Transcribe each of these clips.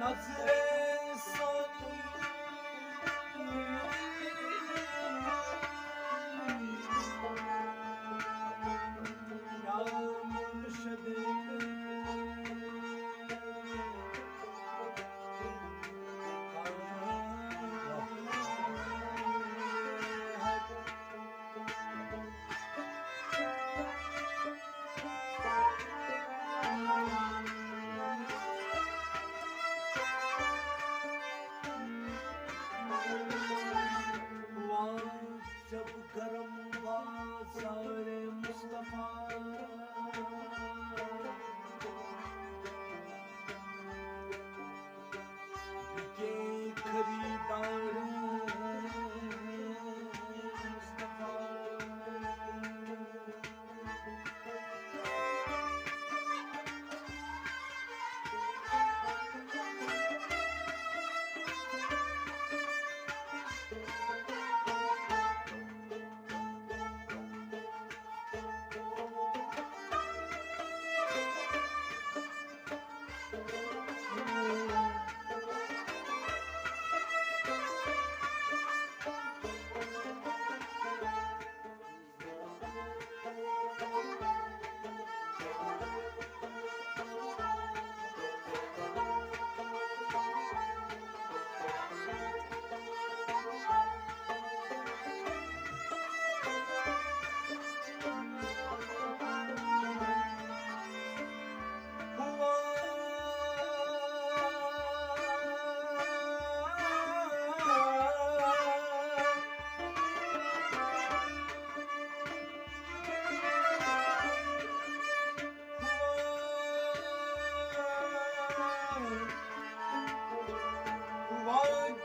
नजरे सानी या मुर्शिद जब गरम बाज़ारे मुस्तफा के खरीदार मुस्तफा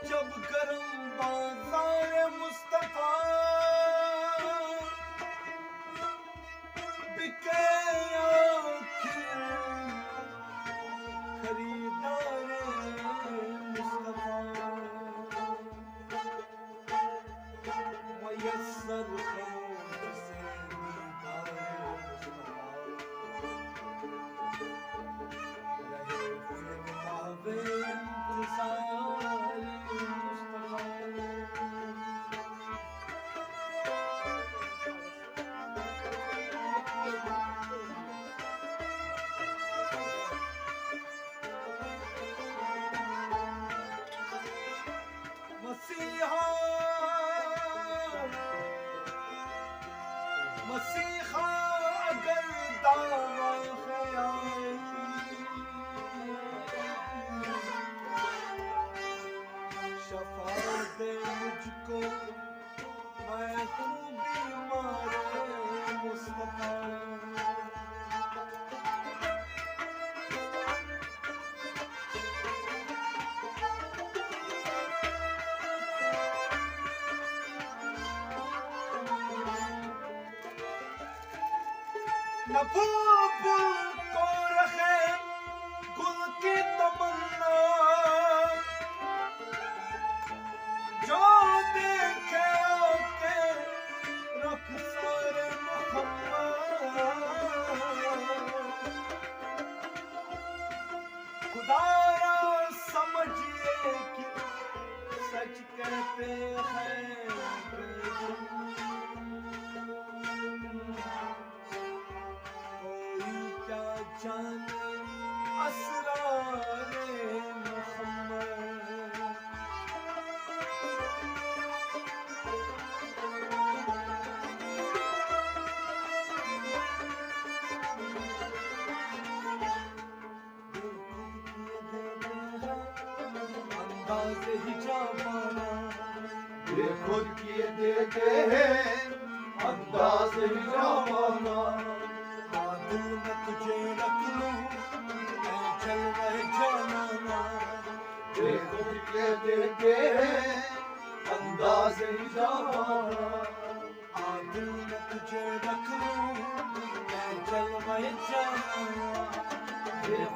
जब गरम बाज़ारे मुस्तफा बिके आखिर खरीदार मुस्तफा मयस्सर खौफ से दीदार मुस्तफा रहे फिर बाबे इंतज़ार मुस्तफा मसीहा मसीहा अगर दावा ख्याल शफा दे मुझको मैं हूँ बीमार मुस्तफा न बुलबुल को रखे गुल की तमन्ना जो देखे आके रुखसार मुहम्मद खुदारा समझिए कि सच कहते हैं जाने असरारे मोहम्मद अंदाज़ हिजाबाना खुद किए देते हैं अंदाज़ हिजाबाना दिल में तुझे रख लूं चल रहे जाना खुद के देते हैं अंदाज़ हिजाबाना दिल में तुझे रख लूं चल रहे जाना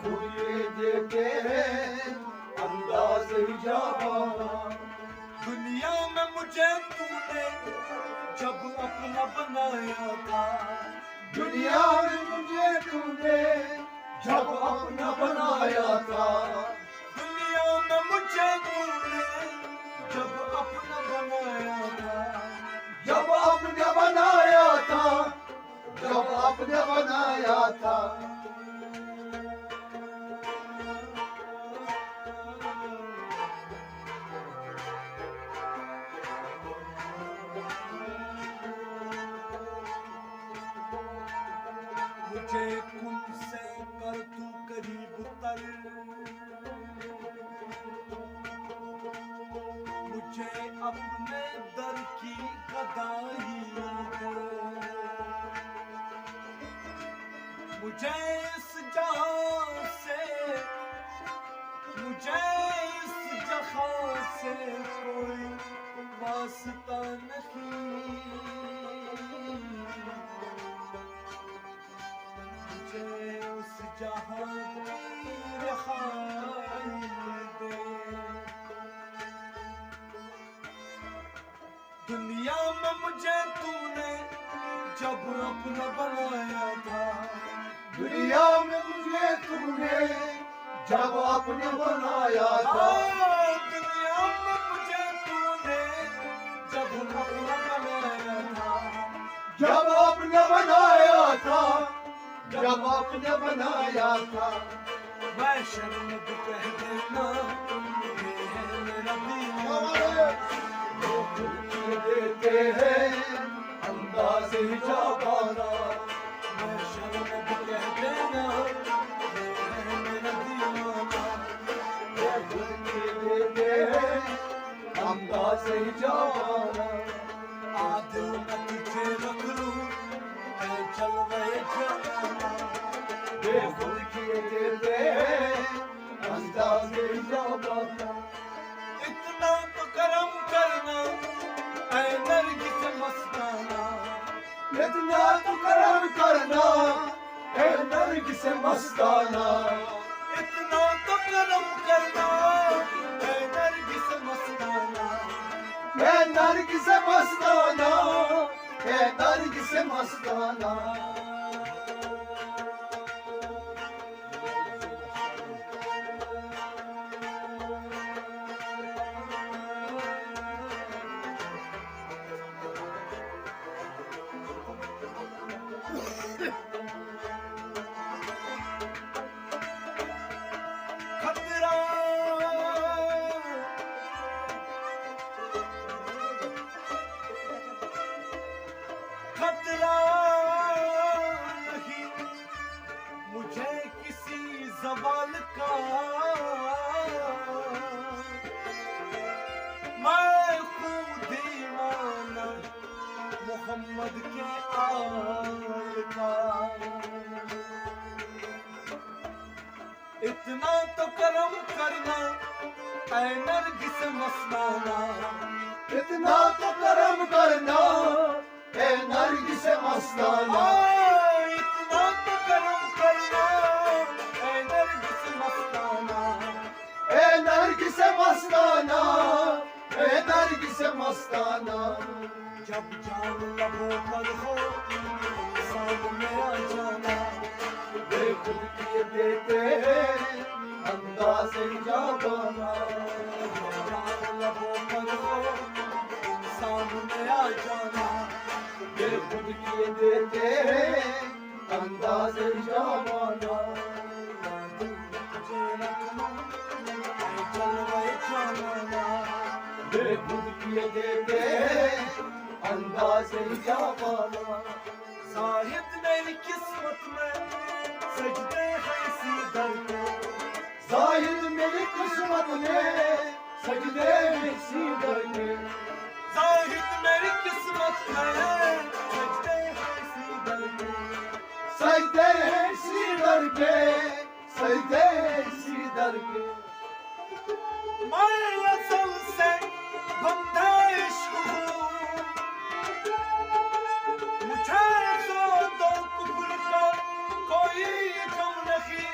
खुद के देते हैं अंदाज़ हिजाबाना दुनिया में मुझे तूने जब अपना बनाया था दुनिया में मुझे तूने जब अपना बनाया था दुनिया मुझे कुन से कर तू करीब तर, मुझे अपने दर की गदाई दे, मुझे इस जहां से, मुझे इस जहां से कोई वास्ता नहीं, मुझे उस जहां की रिहाई दे। दुनिया में मुझे तूने जब अपना बनाया था, दुनिया में मुझे तूने जब अपने बनाया था, दुनिया में मुझे तूने जब अपना बनाया था, जब अपने बनाया था, जब अपने बनाया था, मैं शर्म भी कह देना ये है मेरा दीवाना, देते हैं अंदाज़ ही जाबाना, मैं शर्म भी कह देना ये है मेरा दीवाना, देते हैं अंदाज़ ही जाबाना, आदिल मैं तुझे रख लूं ऐ जलवे जलाना, बेखुद किए देते हैं अंदाज़ ही जाबाना, इतना तो करम करना ऐ नरगिस मस्ताना, इतना तो करम करना है नरगिस मस्ताना, इतना तो करम करना ऐ नरगिस मस्ताना, है नरगिस मस्ताना, है नरगिस मस्ताना, खतरा खतरा नहीं मुझे किसी ज़वाल का, मैं खुद दीवाना मोहम्मद के आल का, इतना तो करम करना ऐ नरगिस मस्ताना, इतना तो करम करना है नरगिस मस्ताना, इतना तो करम करना ऐ नरगिस मस्ताना, है नरगिस मस्ताना, है नरगिस मस्ताना, जब जान लबों पर हो सामने आ जाना, बेखुद किए देते हैं अंदाज़ ही जाबाना, जब जान लबों पर हो सामने आ जाना, बेखुद किए देते हैं अंदाज़ ही जाबाना, तुझे रखना ऐ जलवे जलाना, बेखुद किए देते हैं अंदाज़ ही जाबाना, शायद मेरी किस्मत में सजदे हैं इसी दर के, शायद मेरी किस्मत में सजदे हैं इसी दर के, शायद मेरी किस्मत में सजदे हैं इसी दर के, सजदे हैं इसी दर के, सजदे हैं इसी दर के, मैं असल से बंदा इश्क हूँ, मुझे दो कुफर का कोई गम नहीं,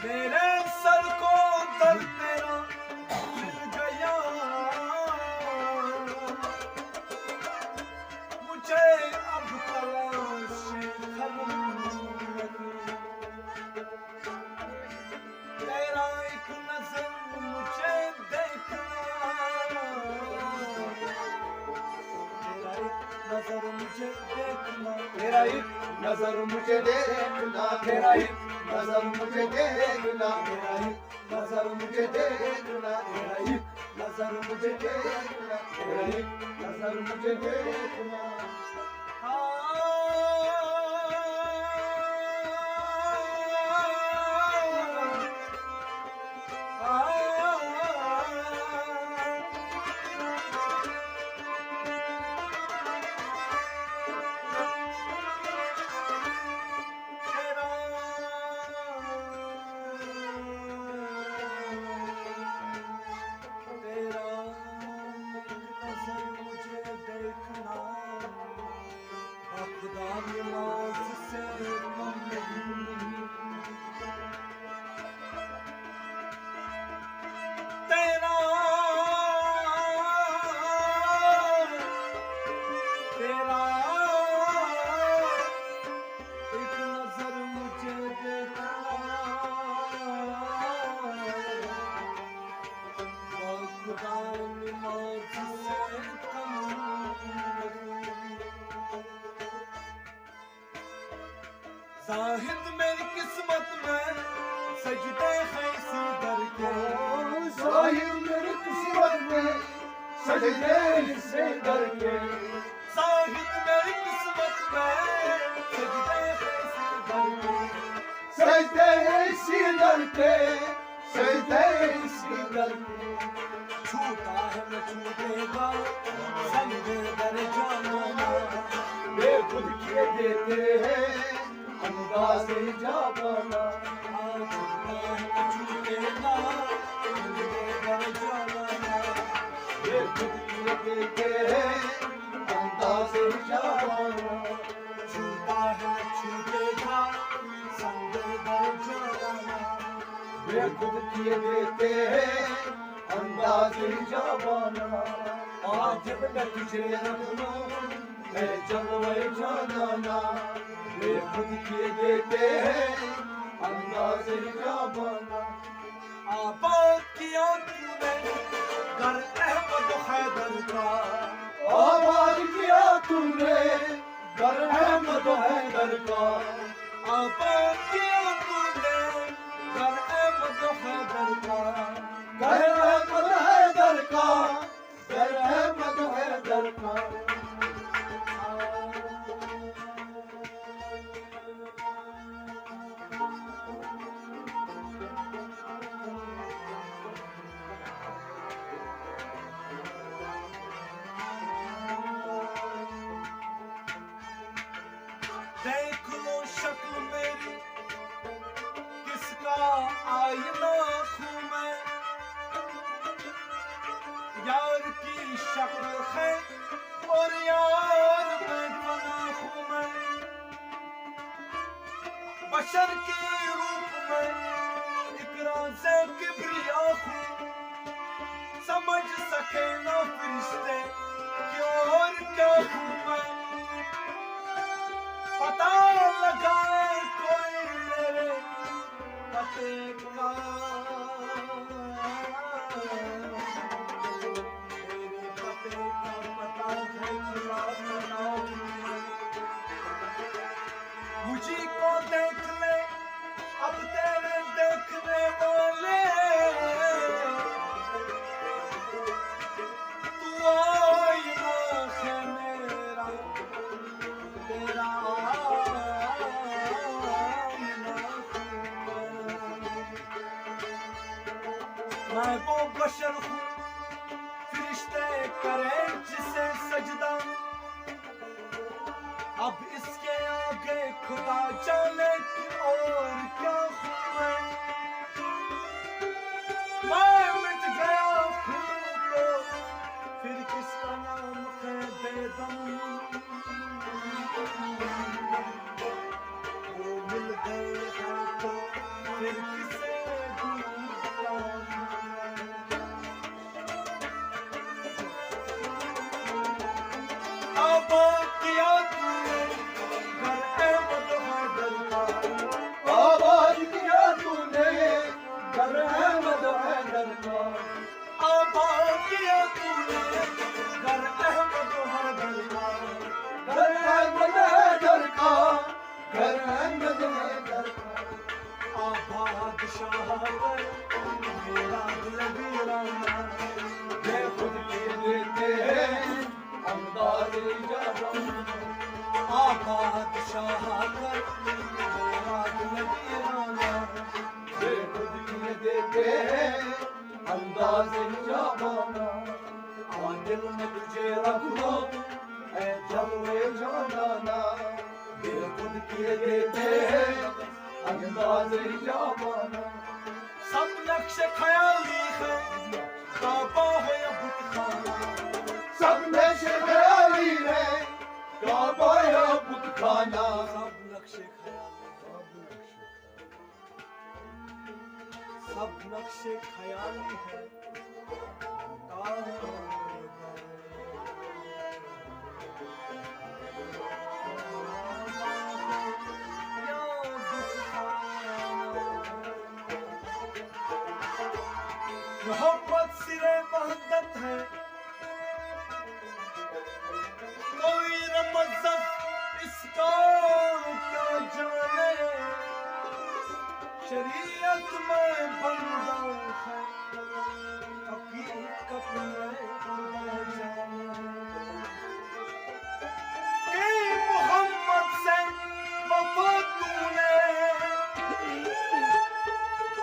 मेरे सर को दर्द तेरा मिल गया, मुझे अब तलाश खत्म नहीं, तेरा एक नजर मुझे देखना, तेरा एक नजर मुझे देखना, तेरा एक नजर मुझे देखना, तेरा एक नजर मुझे देखना, तेरा एक नजर मुझे देखना, तेरा एक नजर मुझे देखना, तेरा एक नजर मुझे देखना, हाँ साहिब मेरी किस्मत में सजदे से करके साहिब मेरी किस्मत में सजदे से करके सजदे इसी करके सजदे इसी करके छूटा है मैं छूटेगा संग दर जाना वे खुद किए देते हैं अंदाज जाबाना छूटा है मैं छूटेगा संग दर जाना वे खुद किए देते हैं अंदाज जाबाना छूटा है छूटेगा संग दर जाना वे खुद किए देते हैं अंदाज जाबाना आज मैं तुझे रख लूं मैं जलवे जाना वे खुद किए देते हैं अंदाज जाबाना आबाद किया तूने घर अहमद हैदर का आबाद किया तूने घर अहमद हैदर का आबाद किया तूने घर अहमद हैदर का घर अहमद हैदर का घर अहमद हैदर का देख लो शक्ल मेरी किसका आईना हूँ मैं यार की शक्ल है और यार मैं बना हूँ मैं बशर के रूप में इकरा से किबरिया हूँ समझ सके ना फरिश्ते कि और क्या हूँ मैं पता लगाए कोई मेरे पते का मेरे पते का पता है खुदा पता मुझे को देख ले अब तेरे देखने वाले तू आईना है मेरा तेरा मैं वो बशर हूँ फरिश्ते करें जिसे सजदा अब इसके आगे खुदा जाने की और क्या हूँ मैं मिट गया हूँ तो फिर किसका नाम है बेदम वो मिल गए हैं तो फिर किसे ढूंढता आबाद किया तूने घर अहमद हैदर का आबाद किया तूने घर अहमद हैदर का आबाद किया तूने घर अहमद हैदर का घर अहमद हैदर का घर अहमद हैदर का आबाद शाह पर मेरा दिल वीराना वे खुद किए देते हैं अंदाज जाबाना आबाद शाह पर मेरा दिल वीराना वे खुद किए देते हैं अंदाज जाबाना दिल में तुझे रख लो ऐ जलवे जाना वे खुद किए देते हैं अंदाज जाबाना सब नक्श ख्याली है काबा है या बुतखाना सब नक्श ख्याली है काबा या बुत खाना सब नक्श ख्याली है काबा या बुतखाना मोहब्बत सिरे वहदत है कोई रमज़त इसका क्या जाने शरीक हकीकत में बंदा है, हकीकत में खुदा जाने कि मोहम्मद से वफा तूने,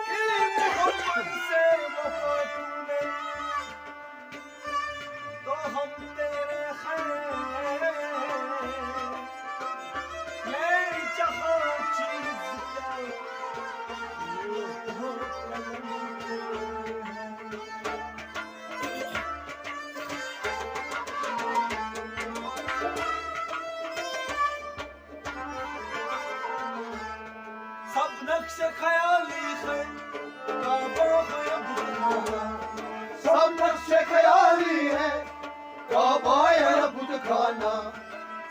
कि मोहम्मद से वफा तूने, तो हम तेरे हैं, मैं जहाँ चीज क्या सब नक्श ख्याली है, काबा है बुतखाना, सब नक्श ख्याली है, काबा है बुत खाना।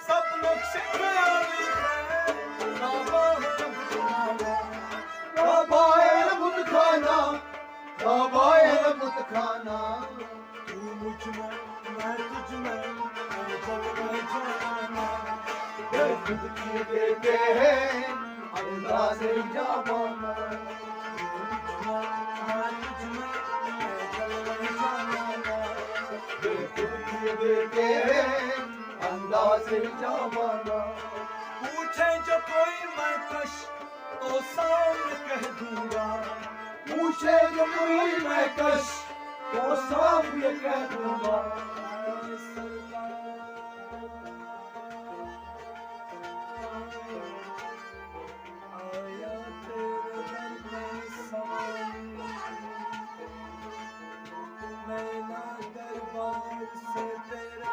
सब नक्श ख्याली है, काबा है बुतखाना, काबा है बुत खाना, काबा है बुत खाना। तू मुझ में, मैं तुझ में, मैं जलवा जाना, ये खुद की देते हैं अंदाज़े जमाना। ये खुद की देते हैं अंदाज़े जमाना। पूछे जो कोई मैं कश तो सामने कह दूंगा, पूछे जो कोई मैं कश तो सामने कह दूंगा। आया तेरे दर में सवाल, मैं ना दरबार से तेरे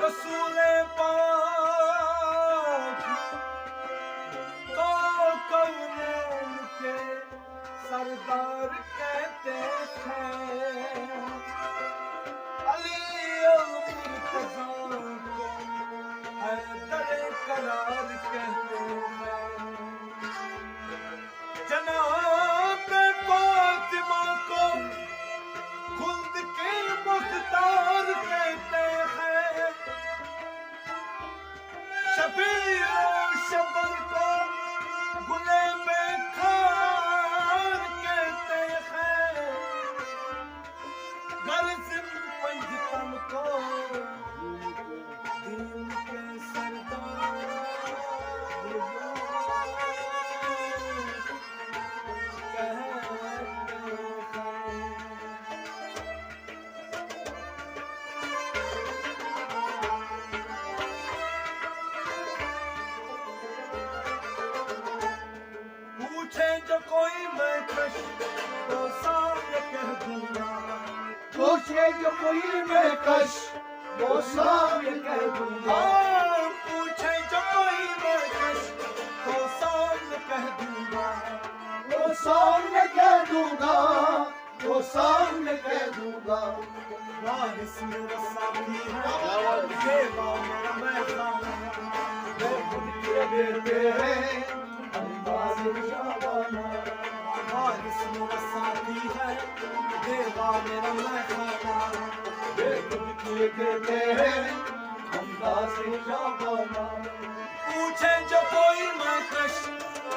रसूल पाक को कौनैन के सरदार कहते हैं, अली मुर्तज़ा को हैदर करार कहते हैं, जनाब फातिमा को खुल्द के मुख्तार कहते हैं, शबीर शबर को गुले बेखार कहते हैं, गर्ज पंजतन को दीन के सरदार पूछे जो कोई मैं कश तो सामने कह दूंगा, पूछे जो कोई मैं कश तो सामने कह दूंगा। पूछे जो कोई मैं कश तो सामने कह दूंगा, तो सामने कह दूंगा, तो सामने कह दूंगा। वारिस मेरा साथी है, सेवा मेरा मैदान है, मैं खुद के देते हैं अंदाज़े जमाना। वारिस मेरा साथी है, देवा मेरा मैदान है, ये खुद की देते हैं अंदाज़े जवाना पूछे जो कोई मैं कश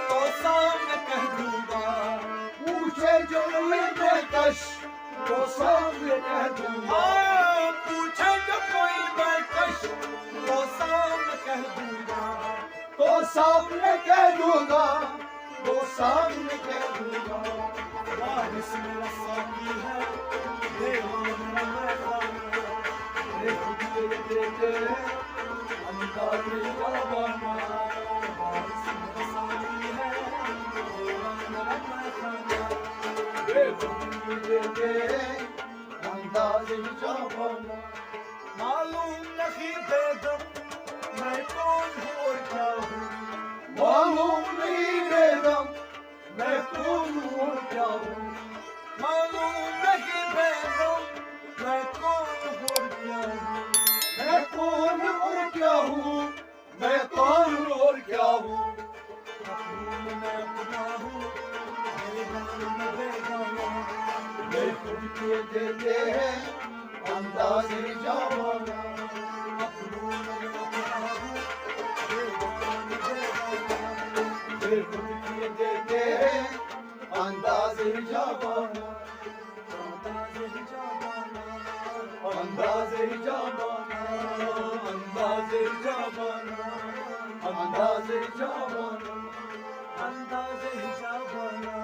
तो सामने कह दूंगा पूछे जो मैं कश तो सामने कह दूंगा पूछे जो कोई मैं कश तो सामने कह दूंगा तो सामने कह दूंगा तो सामने कह दूंगा बारिश मेरा साथी है देवान मेरा खाना रे खुद देते अंदाज़े जवाना बारिश मेरा साथी है देवान मेरा खाना रे खुद देते अंदाज़े जवाना मालूम नहीं बेदम मैं कौन हूँ और क्या हूँ मालूम नहीं बेदम मैं कौन हूँ और क्या हूँ मालूम नहीं बेदम मैं कौन हूँ और क्या हूँ मैं कौन और क्या हूँ मैं कौन और क्या हूँ मखलूक मैं अपना हूँ बेगाना मैं बेगाना मैं खुद के देते हैं अंदाज़े जवाना मखलूक मैं अपना हूँ बेगाना मैं बेगाना मैं खुद के देते हैं अंदाज़े जवाना अंदाज़े जवाना अंदाज़े जवाना अंदाज़े जवाना अंदाज़े जवाना अंदाज़े जवाना अंदाज़े जवाना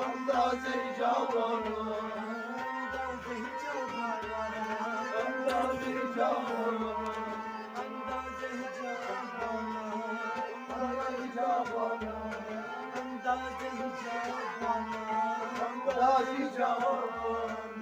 अंदाज़े जवाना अंदाज़े जवाना अंदाज़े जवाना अंदाज़े जवाना अंदाज़े जवाना अंदाज़े जवाना